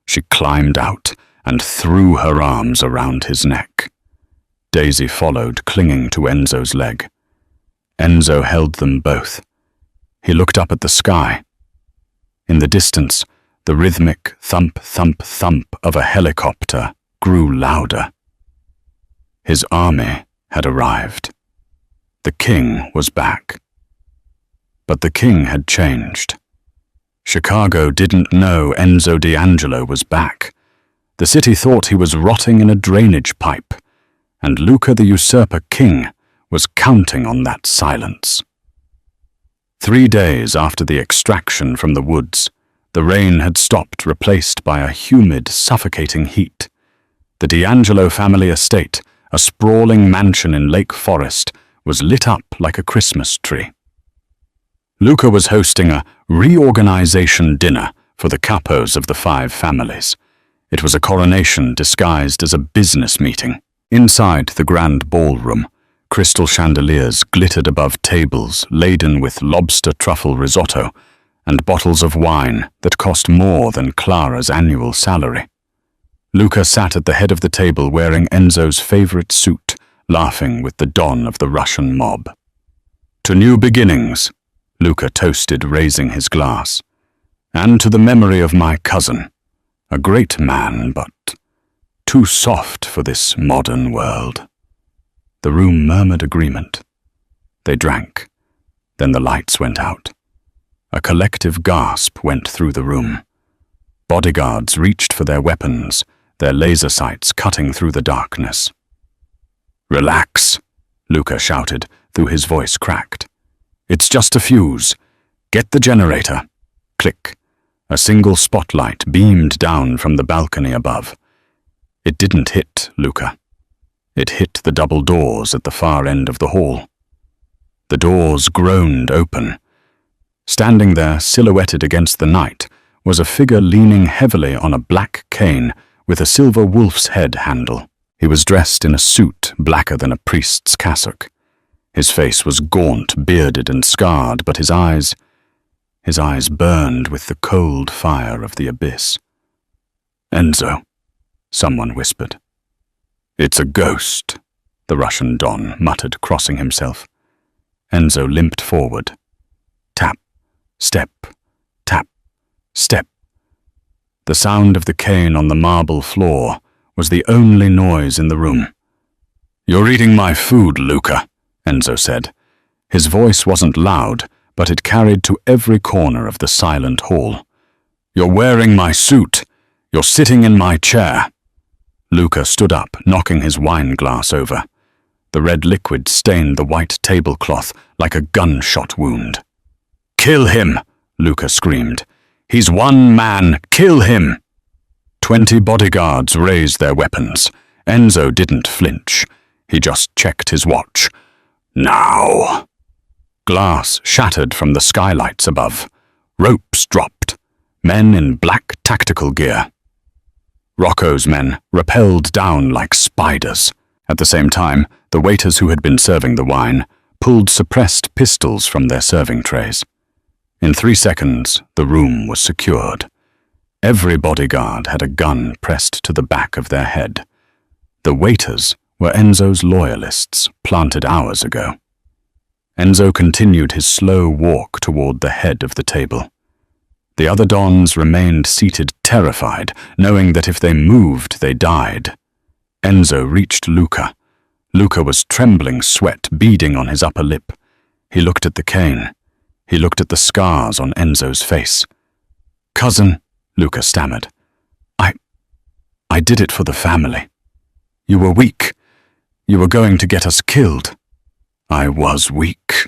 She climbed out and threw her arms around his neck. Daisy followed, clinging to Enzo's leg. Enzo held them both. He looked up at the sky. In the distance, the rhythmic thump, thump, thump of a helicopter grew louder. His army had arrived. The king was back. But the king had changed. Chicago didn't know Enzo D'Angelo was back. The city thought he was rotting in a drainage pipe, and Luca the usurper king was counting on that silence. 3 days after the extraction from the woods, the rain had stopped, replaced by a humid, suffocating heat. The D'Angelo family estate, a sprawling mansion in Lake Forest, was lit up like a Christmas tree. Luca was hosting a reorganization dinner for the capos of the 5 families. It was a coronation disguised as a business meeting. Inside the grand ballroom, crystal chandeliers glittered above tables laden with lobster truffle risotto and bottles of wine that cost more than Clara's annual salary. Luca sat at the head of the table wearing Enzo's favorite suit, laughing with the don of the Russian mob. "To new beginnings," Luca toasted, raising his glass. "And to the memory of my cousin, a great man, but too soft for this modern world." The room murmured agreement. They drank. Then the lights went out. A collective gasp went through the room. Bodyguards reached for their weapons, their laser sights cutting through the darkness. "Relax," Luca shouted, though his voice cracked. "It's just a fuse. Get the generator." Click. A single spotlight beamed down from the balcony above. It didn't hit Luca. It hit the double doors at the far end of the hall. The doors groaned open. Standing there, silhouetted against the night, was a figure leaning heavily on a black cane with a silver wolf's head handle. He was dressed in a suit blacker than a priest's cassock. His face was gaunt, bearded and scarred, but his eyes burned with the cold fire of the abyss. "Enzo," someone whispered. "It's a ghost," the Russian don muttered, crossing himself. Enzo limped forward. Tap, step, tap, step. The sound of the cane on the marble floor was the only noise in the room. "You're eating my food, Luca," Enzo said. His voice wasn't loud, but it carried to every corner of the silent hall. "You're wearing my suit. You're sitting in my chair." Luca stood up, knocking his wine glass over. The red liquid stained the white tablecloth like a gunshot wound. Kill him, Luca screamed. He's one man. Kill him. 20 bodyguards raised their weapons. Enzo didn't flinch. He just checked his watch. Now. Glass shattered from the skylights above. Ropes dropped. Men in black tactical gear. Rocco's men rappelled down like spiders. At the same time, the waiters who had been serving the wine pulled suppressed pistols from their serving trays. In 3 seconds, the room was secured. Every bodyguard had a gun pressed to the back of their head. The waiters were Enzo's loyalists, planted hours ago. Enzo continued his slow walk toward the head of the table. The other dons remained seated terrified, knowing that if they moved, they died. Enzo reached Luca. Luca was trembling, sweat beading on his upper lip. He looked at the cane. He looked at the scars on Enzo's face. "Cousin," Luca stammered. I did it for the family. You were weak. You were going to get us killed." "I was weak,"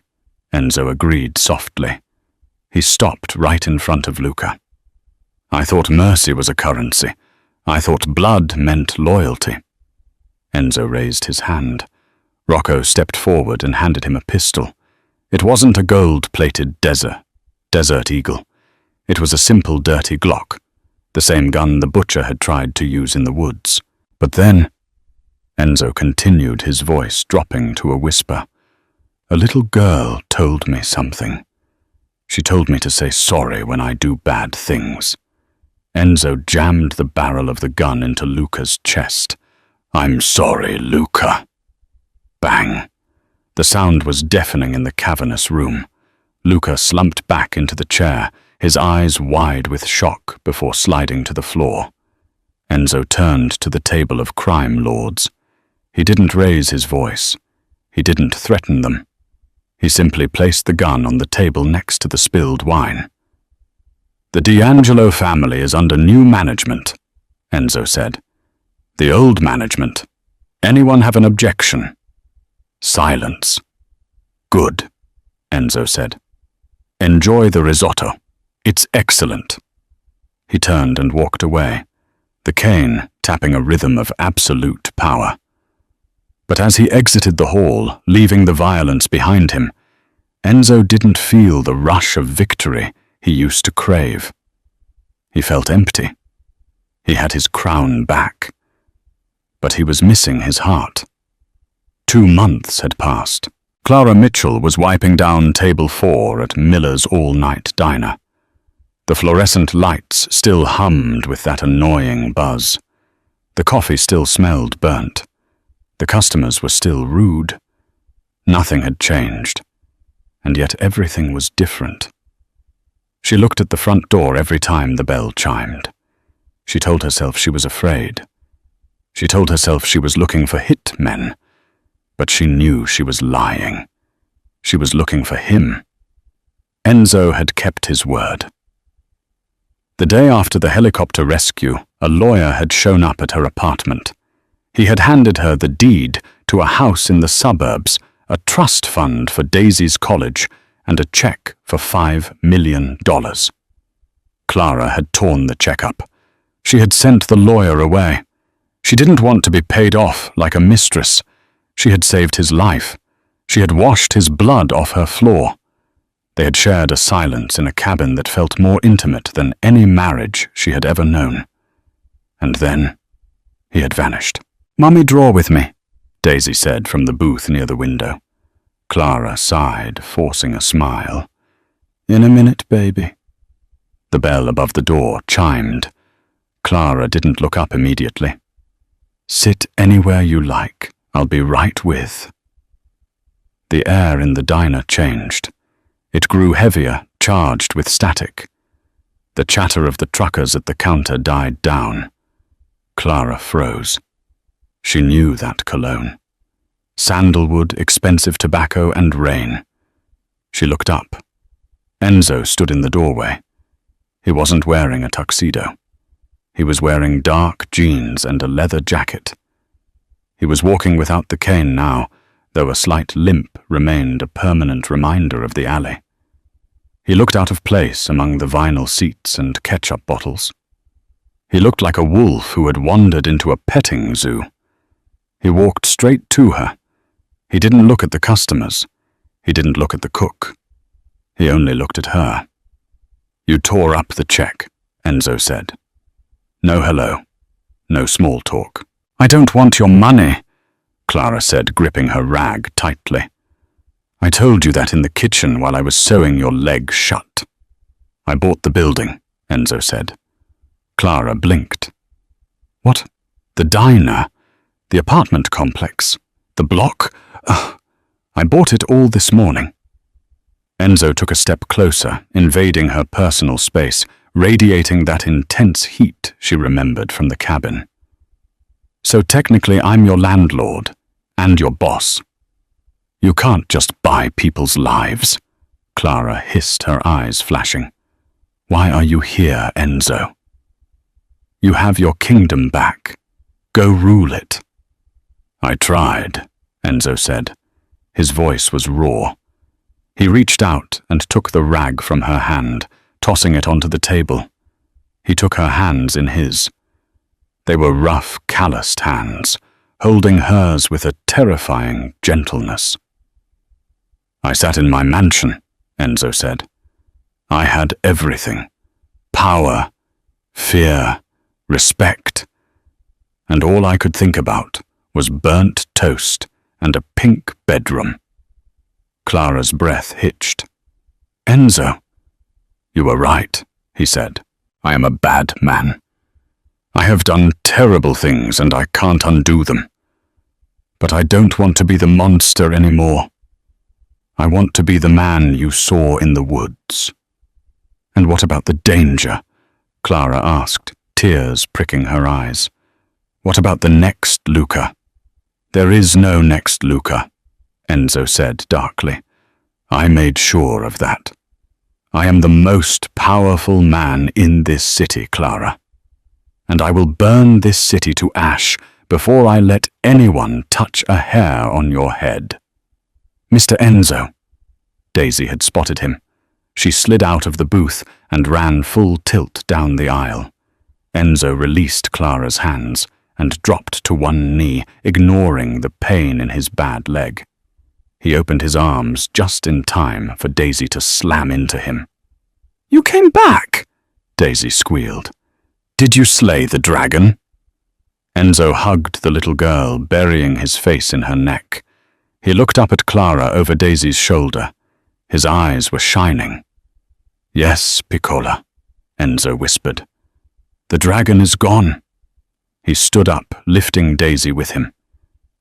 Enzo agreed softly. He stopped right in front of Luca. "I thought mercy was a currency. I thought blood meant loyalty." Enzo raised his hand. Rocco stepped forward and handed him a pistol. It wasn't a gold-plated Desert Eagle. It was a simple dirty Glock, the same gun the butcher had tried to use in the woods. But then, Enzo continued, his voice dropping to a whisper, "A little girl told me something. She told me to say sorry when I do bad things." Enzo jammed the barrel of the gun into Luca's chest. "I'm sorry, Luca." Bang! The sound was deafening in the cavernous room. Luca slumped back into the chair, his eyes wide with shock before sliding to the floor. Enzo turned to the table of crime lords. He didn't raise his voice. He didn't threaten them. He simply placed the gun on the table next to the spilled wine. "The D'Angelo family is under new management," Enzo said. "The old management. Anyone have an objection?" Silence. "Good," Enzo said. "Enjoy the risotto. It's excellent." He turned and walked away, the cane tapping a rhythm of absolute power. But as he exited the hall, leaving the violence behind him, Enzo didn't feel the rush of victory he used to crave. He felt empty. He had his crown back. But he was missing his heart. 2 months had passed. Clara Mitchell was wiping down table 4 at Miller's all-night diner. The fluorescent lights still hummed with that annoying buzz. The coffee still smelled burnt. The customers were still rude. Nothing had changed, and yet everything was different. She looked at the front door every time the bell chimed. She told herself she was afraid. She told herself she was looking for hit men, but she knew she was lying. She was looking for him. Enzo had kept his word. The day after the helicopter rescue, a lawyer had shown up at her apartment. He had handed her the deed to a house in the suburbs, a trust fund for Daisy's college, and a check for $5 million. Clara had torn the check up. She had sent the lawyer away. She didn't want to be paid off like a mistress. She had saved his life. She had washed his blood off her floor. They had shared a silence in a cabin that felt more intimate than any marriage she had ever known. And then he had vanished. "Mummy, draw with me," Daisy said from the booth near the window. Clara sighed, forcing a smile. "In a minute, baby." The bell above the door chimed. Clara didn't look up immediately. "Sit anywhere you like. I'll be right with." The air in the diner changed. It grew heavier, charged with static. The chatter of the truckers at the counter died down. Clara froze. She knew that cologne. Sandalwood, expensive tobacco, and rain. She looked up. Enzo stood in the doorway. He wasn't wearing a tuxedo. He was wearing dark jeans and a leather jacket. He was walking without the cane now, though a slight limp remained a permanent reminder of the alley. He looked out of place among the vinyl seats and ketchup bottles. He looked like a wolf who had wandered into a petting zoo. He walked straight to her. He didn't look at the customers. He didn't look at the cook. He only looked at her. "You tore up the check," Enzo said. "No hello. No small talk." "I don't want your money," Clara said, gripping her rag tightly. "I told you that in the kitchen while I was sewing your leg shut." "I bought the building," Enzo said. Clara blinked. "What? The diner? The apartment complex? The block? I bought it all this morning." Enzo took a step closer, invading her personal space, radiating that intense heat she remembered from the cabin. "So technically I'm your landlord, and your boss. You can't just buy people's lives," Clara hissed, her eyes flashing. "Why are you here, Enzo? You have your kingdom back. Go rule it." "I tried," Enzo said. His voice was raw. He reached out and took the rag from her hand, tossing it onto the table. He took her hands in his. They were rough, calloused hands, holding hers with a terrifying gentleness. "I sat in my mansion," Enzo said. "I had everything. Power, fear, respect. And all I could think about was burnt toast and a pink bedroom." Clara's breath hitched. "Enzo." "You were right," he said. "I am a bad man. I have done terrible things and I can't undo them. But I don't want to be the monster anymore. I want to be the man you saw in the woods." "And what about the danger?" Clara asked, tears pricking her eyes. "What about the next Luca?" "There is no next Luca," Enzo said darkly. "I made sure of that. I am the most powerful man in this city, Clara. And I will burn this city to ash before I let anyone touch a hair on your head." "Mr. Enzo." Daisy had spotted him. She slid out of the booth and ran full tilt down the aisle. Enzo released Clara's hands and dropped to one knee, ignoring the pain in his bad leg. He opened his arms just in time for Daisy to slam into him. "You came back!" Daisy squealed. "Did you slay the dragon?" Enzo hugged the little girl, burying his face in her neck. He looked up at Clara over Daisy's shoulder. His eyes were shining. "Yes, Piccola," Enzo whispered. "The dragon is gone." He stood up, lifting Daisy with him.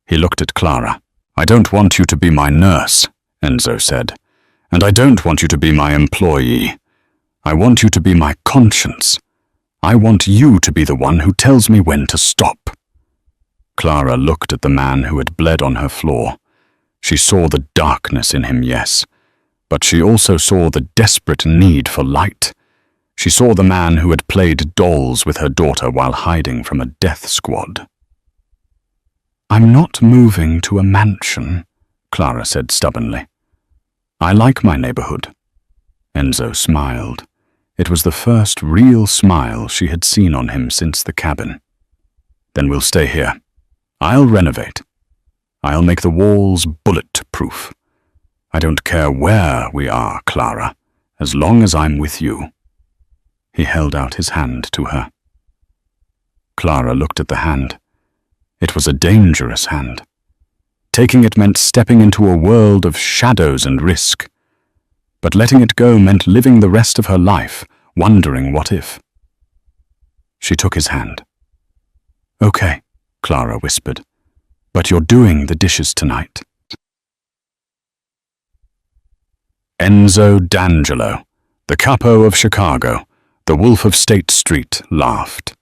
He looked at Clara. "I don't want you to be my nurse," Enzo said. "And I don't want you to be my employee. I want you to be my conscience. I want you to be the one who tells me when to stop." Clara looked at the man who had bled on her floor. She saw the darkness in him, yes, but she also saw the desperate need for light. She saw the man who had played dolls with her daughter while hiding from a death squad. "I'm not moving to a mansion," Clara said stubbornly. "I like my neighborhood." Enzo smiled. It was the first real smile she had seen on him since the cabin. "Then we'll stay here. I'll renovate. I'll make the walls bulletproof. I don't care where we are, Clara, as long as I'm with you." He held out his hand to her. Clara looked at the hand. It was a dangerous hand. Taking it meant stepping into a world of shadows and risk. But letting it go meant living the rest of her life, wondering what if. She took his hand. "Okay," Clara whispered, "but you're doing the dishes tonight." Enzo D'Angelo, the capo of Chicago, the wolf of State Street, laughed.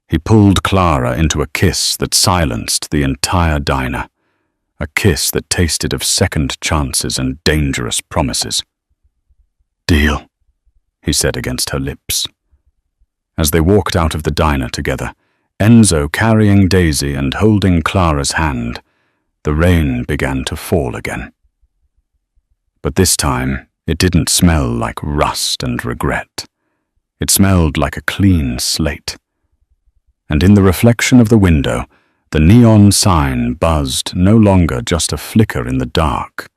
He pulled Clara into a kiss that silenced the entire diner, a kiss that tasted of second chances and dangerous promises. "Deal," he said against her lips. As they walked out of the diner together, Enzo carrying Daisy and holding Clara's hand, the rain began to fall again. But this time, It didn't smell like rust and regret. It smelled like a clean slate. And in the reflection of the window, the neon sign buzzed, no longer just a flicker in the dark,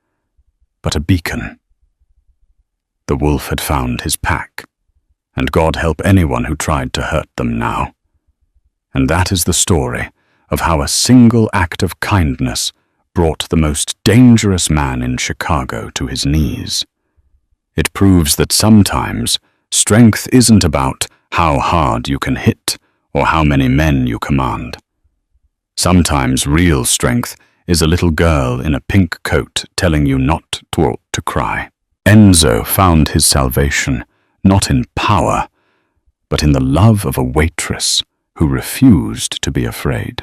but a beacon. The wolf had found his pack, and God help anyone who tried to hurt them now. And that is the story of how a single act of kindness brought the most dangerous man in Chicago to his knees. It proves that sometimes strength isn't about how hard you can hit or how many men you command. Sometimes real strength is a little girl in a pink coat telling you not to cry. Enzo found his salvation not in power, but in the love of a waitress who refused to be afraid.